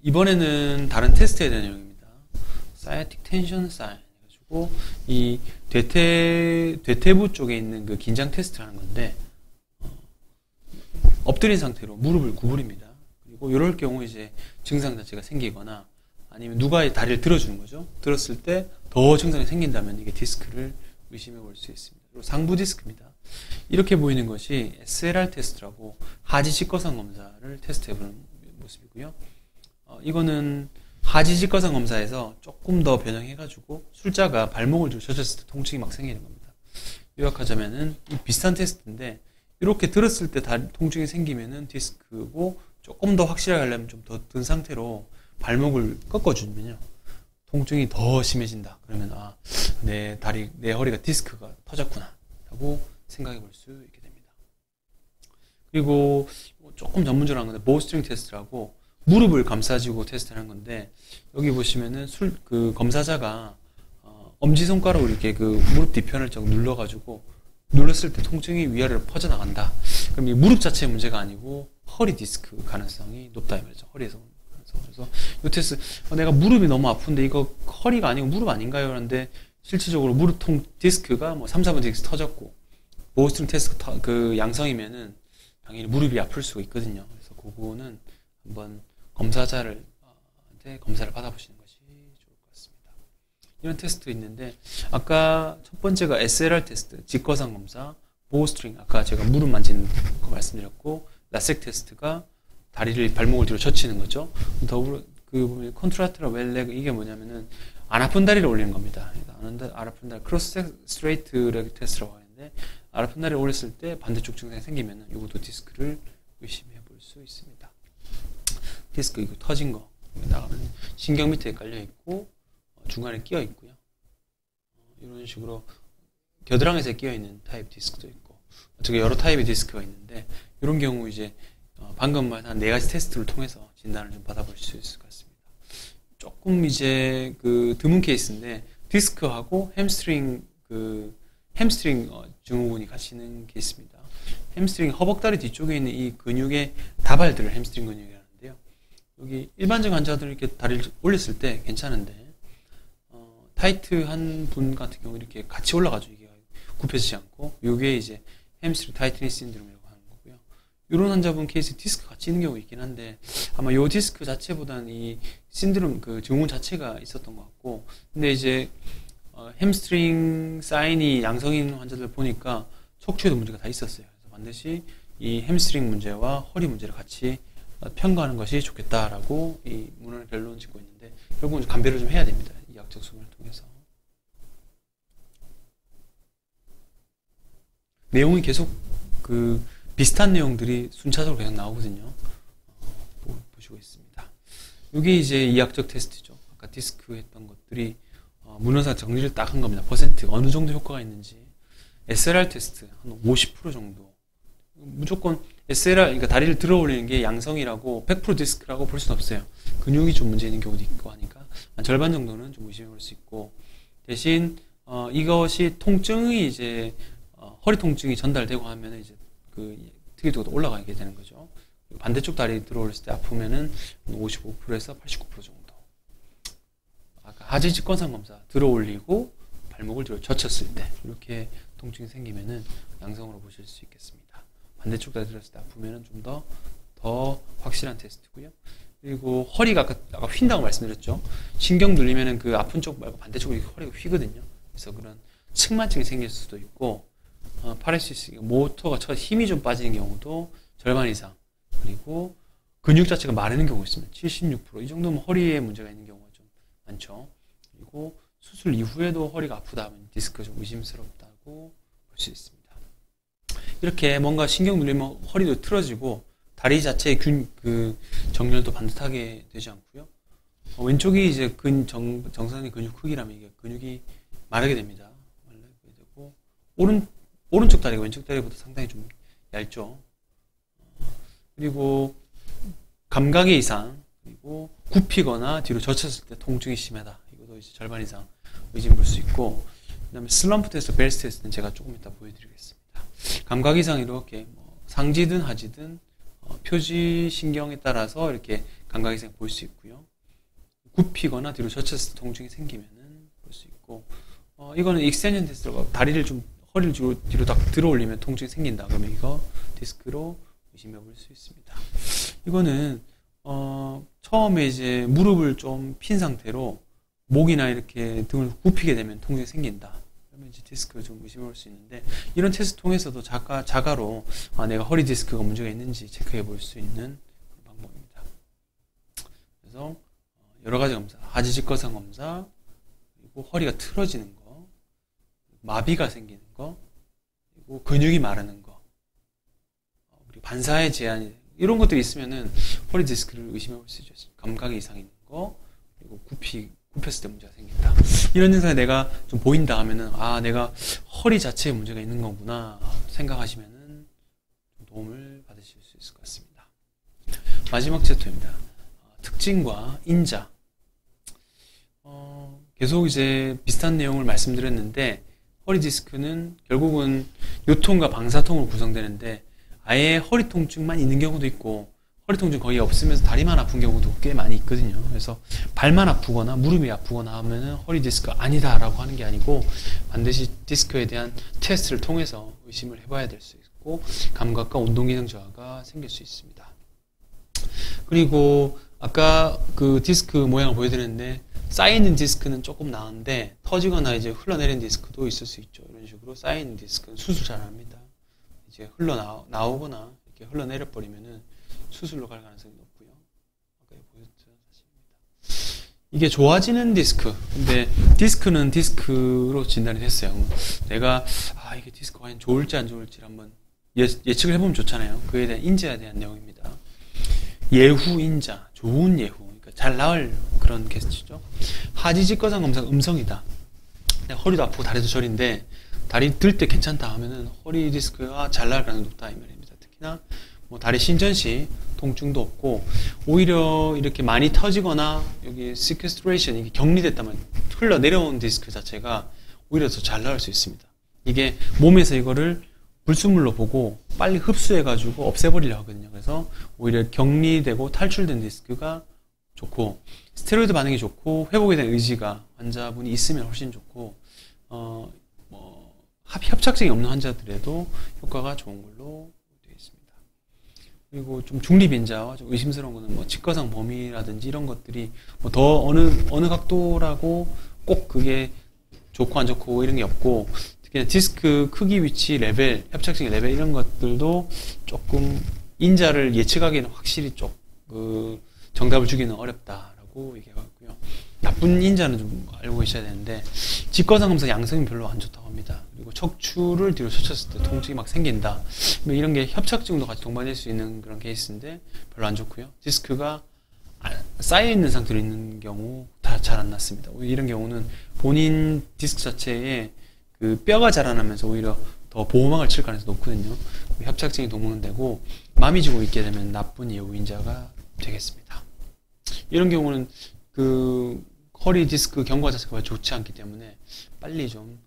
이번에는 다른 테스트에 대한 내용입니다. sciatic tension sign 해가지고 이 대퇴부 쪽에 있는 그 긴장 테스트를 하는 건데 엎드린 상태로 무릎을 구부립니다. 그리고 이럴 경우 이제 증상 자체가 생기거나 아니면 누가 다리를 들어주는 거죠. 들었을 때 더 증상이 생긴다면 이게 디스크를 의심해 볼 수 있습니다. 그리고 상부 디스크입니다. 이렇게 보이는 것이 SLR 테스트라고 하지 직거상 검사를 테스트해 보는 모습이고요. 이거는 하지 직거상 검사에서 조금 더 변형해가지고 술자가 발목을 좀 젖혔을 때 통증이 막 생기는 겁니다. 요약하자면은 비슷한 테스트인데 이렇게 들었을 때 통증이 생기면은 디스크고 조금 더 확실하게 하려면 좀 더 든 상태로 발목을 꺾어주면요 통증이 더 심해진다. 그러면 내 허리가 디스크가 터졌구나 라고 생각해 볼 수 있게 됩니다. 그리고 조금 전문적으로 한 건데 보우스트링 테스트라고 무릎을 감싸주고 테스트를 한 건데 여기 보시면은 그 검사자가 엄지손가락으로 이렇게 그 무릎 뒤편을 좀 눌러가지고 눌렀을 때 통증이 위아래로 퍼져나간다. 그럼 이 무릎 자체의 문제가 아니고 허리 디스크 가능성이 높다 이 말이죠. 허리에서. 그래서 이 테스트 내가 무릎이 너무 아픈데 이거 허리가 아니고 무릎 아닌가요? 그런데 실질적으로 무릎 디스크가 뭐 3, 4번 디스크 터졌고 보우스트링 테스트 그 양성이면은 당연히 무릎이 아플 수가 있거든요. 그래서 그거는 한번 검사자를 검사를 받아보시는 것이 좋을 것 같습니다. 이런 테스트 있는데 아까 첫 번째가 SLR 테스트, 직거상 검사, 보우스트링 아까 제가 무릎 만지는 거 말씀드렸고 라섹 테스트가 발목을 뒤로 젖히는 거죠. 더불어 컨트라트라 웰레그 이게 뭐냐면은 안 아픈 다리를 올리는 겁니다. 안 아픈 다리 크로스 스트레이트 레그 테스트라고 하는데 안 아픈 다리를 올렸을 때 반대쪽 증상이 생기면은 이것도 디스크를 의심해 볼 수 있습니다. 디스크 이거 터진 거 나가면 신경 밑에 깔려 있고 중간에 끼어 있고요. 이런 식으로 겨드랑이에 끼어 있는 타입 디스크도 있고 어떻게 여러 타입의 디스크가 있는데 이런 경우 이제 방금 말한 4가지 테스트를 통해서 진단을 좀 받아볼 수 있을 것 같습니다. 조금 이제 그 드문 케이스인데 디스크하고 햄스트링 증후군이 같이 있는 케이스입니다. 햄스트링 허벅다리 뒤쪽에 있는 이 근육의 다발들을 햄스트링 근육이라는데요. 여기 일반적 환자들은 이렇게 다리를 올렸을 때 괜찮은데 타이트한 분 같은 경우 이렇게 같이 올라가죠. 이게 굽혀지지 않고 이게 이제 햄스트링 타이트니스 신드롬이라고 하는 거고요. 이런 환자분 케이스 디스크 같이 있는 경우 있긴 한데 아마 이 디스크 자체보다는 이 신드롬 그 증후군 자체가 있었던 것 같고 근데 이제 햄스트링 사인이 양성인 환자들 보니까 척추에도 문제가 다 있었어요. 그래서 반드시 이 햄스트링 문제와 허리 문제를 같이 평가하는 것이 좋겠다라고 이 문헌을 결론 짓고 있는데 결국은 감별을 좀 해야 됩니다. 이학적 수준을 통해서. 내용이 계속 그 비슷한 내용들이 순차적으로 계속 나오거든요. 보시고 있습니다. 이게 이제 이학적 테스트죠. 아까 디스크 했던 것들이 문헌상 정리를 딱 한 겁니다. 퍼센트 어느 정도 효과가 있는지. SLR 테스트 한 50% 정도. 무조건 SLR, 그러니까 다리를 들어 올리는 게 양성이라고 100% 디스크라고 볼 수는 없어요. 근육이 좀 문제 있는 경우도 있고 하니까 한 절반 정도는 좀 의심해 볼 수 있고 대신 이것이 통증이 이제 허리 통증이 전달되고 하면 이제 그 특이도가 올라가게 되는 거죠. 반대쪽 다리 들어 올렸을 때 아프면은 55%에서 89% 정도. 아까 하지 직권상 검사 들어 올리고 발목을 뒤로 젖혔을 때 이렇게 통증이 생기면은 양성으로 보실 수 있겠습니다. 반대쪽 다리 들었을 때 아프면은 좀 더 확실한 테스트고요. 그리고 허리가 아까 휜다고 말씀드렸죠. 신경 눌리면은 그 아픈 쪽 말고 반대쪽으로 허리가 휘거든요. 그래서 그런 측만증이 생길 수도 있고 파라시스 모터가 힘이 좀 빠지는 경우도 절반 이상 그리고 근육 자체가 마르는 경우가 있습니다. 76%이 정도면 허리에 문제가 있는 경우가 좀 많죠. 그리고 수술 이후에도 허리가 아프다 하면 디스크가 좀 의심스럽다고 볼 수 있습니다. 이렇게 뭔가 신경 눌리면 허리도 틀어지고 다리 자체의 그 정렬도 반듯하게 되지 않고요. 왼쪽이 이제 정상의 근육 크기라면 이게 근육이 마르게 됩니다. 마르게 되고 오른쪽 다리가 왼쪽 다리보다 상당히 좀 얇죠. 그리고 감각의 이상 그리고 굽히거나 뒤로 젖혔을 때 통증이 심하다. 이것도 이제 절반 이상 의심 볼 수 있고 그다음에 슬럼프 테스트, 벨스 테스트는 제가 조금 이따 보여드리겠습니다. 감각 이상 이렇게 상지든 하지든 표지 신경에 따라서 이렇게 감각 이상 볼 수 있고요. 굽히거나 뒤로 젖혔을 때 통증이 생기면은 볼 수 있고, 이거는 익스텐션 디스크라고 다리를 좀 허리를 뒤로 딱 들어 올리면 통증이 생긴다. 그러면 이거 디스크로 의심해 볼 수 있습니다. 이거는 처음에 이제 무릎을 좀 핀 상태로 목이나 이렇게 등을 굽히게 되면 통증이 생긴다. 그러면 이제 디스크를 좀 의심해 볼 수 있는데, 이런 테스트 통해서도 자가로 내가 허리 디스크가 문제가 있는지 체크해 볼 수 있는 방법입니다. 그래서 여러 가지 검사, 하지 직거상 검사, 그리고 허리가 틀어지는 거, 마비가 생기는 거, 그리고 근육이 마르는 거, 그리고 반사의 제한이, 이런 것들이 있으면은 허리 디스크를 의심해 볼 수 있죠. 감각이 이상 있는 거, 그리고 굽혔을 때 문제가 생긴다. 이런 증상이 내가 좀 보인다 하면은, 내가 허리 자체에 문제가 있는 거구나 생각하시면은 좀 도움을 받으실 수 있을 것 같습니다. 마지막 챕터입니다. 특징과 인자. 계속 이제 비슷한 내용을 말씀드렸는데, 허리 디스크는 결국은 요통과 방사통으로 구성되는데, 아예 허리 통증만 있는 경우도 있고, 허리 통증 거의 없으면서 다리만 아픈 경우도 꽤 많이 있거든요. 그래서 발만 아프거나 무릎이 아프거나 하면은 허리 디스크가 아니다라고 하는 게 아니고, 반드시 디스크에 대한 테스트를 통해서 의심을 해봐야 될 수 있고, 감각과 운동 기능 저하가 생길 수 있습니다. 그리고 아까 그 디스크 모양을 보여드렸는데, 쌓이는 디스크는 조금 나은데 터지거나 이제 흘러내리는 디스크도 있을 수 있죠. 이런 식으로 쌓이는 디스크는 수술 잘 안 합니다. 이제 나오거나 이렇게 흘러내려 버리면은 수술로 갈 가능성이 높고요. 아까 보여드렸던 사실입니다. 이게 좋아지는 디스크. 근데 디스크는 디스크로 진단이 됐어요. 내가 이게 디스크 과연 좋을지 안 좋을지 한번 예측을 해보면 좋잖아요. 그에 대한 인자에 대한 내용입니다. 예후 인자, 좋은 예후. 잘 나을 그런 게스트죠. 하지 직거상 검사 음성이다. 허리도 아프고 다리도 저린데 다리 들 때 괜찮다 하면은 허리 디스크가 잘 나을 가능성이 높다 이 말입니다. 특히나 다리 신전 시 통증도 없고, 오히려 이렇게 많이 터지거나 여기 sequestration, 이게 격리됐다면 흘러 내려온 디스크 자체가 오히려 더 잘 나을 수 있습니다. 이게 몸에서 이거를 불순물로 보고 빨리 흡수해가지고 없애버리려 하거든요. 그래서 오히려 격리되고 탈출된 디스크가 좋고, 스테로이드 반응이 좋고, 회복에 대한 의지가 환자분이 있으면 훨씬 좋고, 협착증이 없는 환자들에도 효과가 좋은 걸로 되어 있습니다. 그리고 좀 중립인자와 좀 의심스러운 거는 직거상 범위라든지 이런 것들이 더 어느 각도라고 꼭 그게 좋고 안 좋고 이런 게 없고, 특히 디스크 크기, 위치, 레벨, 협착증의 레벨 이런 것들도 조금 인자를 예측하기에는 확실히 정답을 주기는 어렵다라고 얘기해봤고요. 나쁜 인자는 좀 알고 계셔야 되는데, 직거상 검사 양성이 별로 안 좋다고 합니다. 그리고 척추를 뒤로 젖혔을 때 통증이 막 생긴다. 이런 게 협착증도 같이 동반될 수 있는 그런 케이스인데 별로 안 좋고요. 디스크가 쌓여있는 상태로 있는 경우 다 잘 안 낫습니다. 이런 경우는 본인 디스크 자체에 그 뼈가 자라나면서 오히려 더 보호막을 칠 가능성이 높거든요. 협착증이 동반되고 마미 주고 있게 되면 나쁜 예후인자가 되겠습니다. 이런 경우는 그 허리 디스크 경과 자체가 좋지 않기 때문에 빨리 좀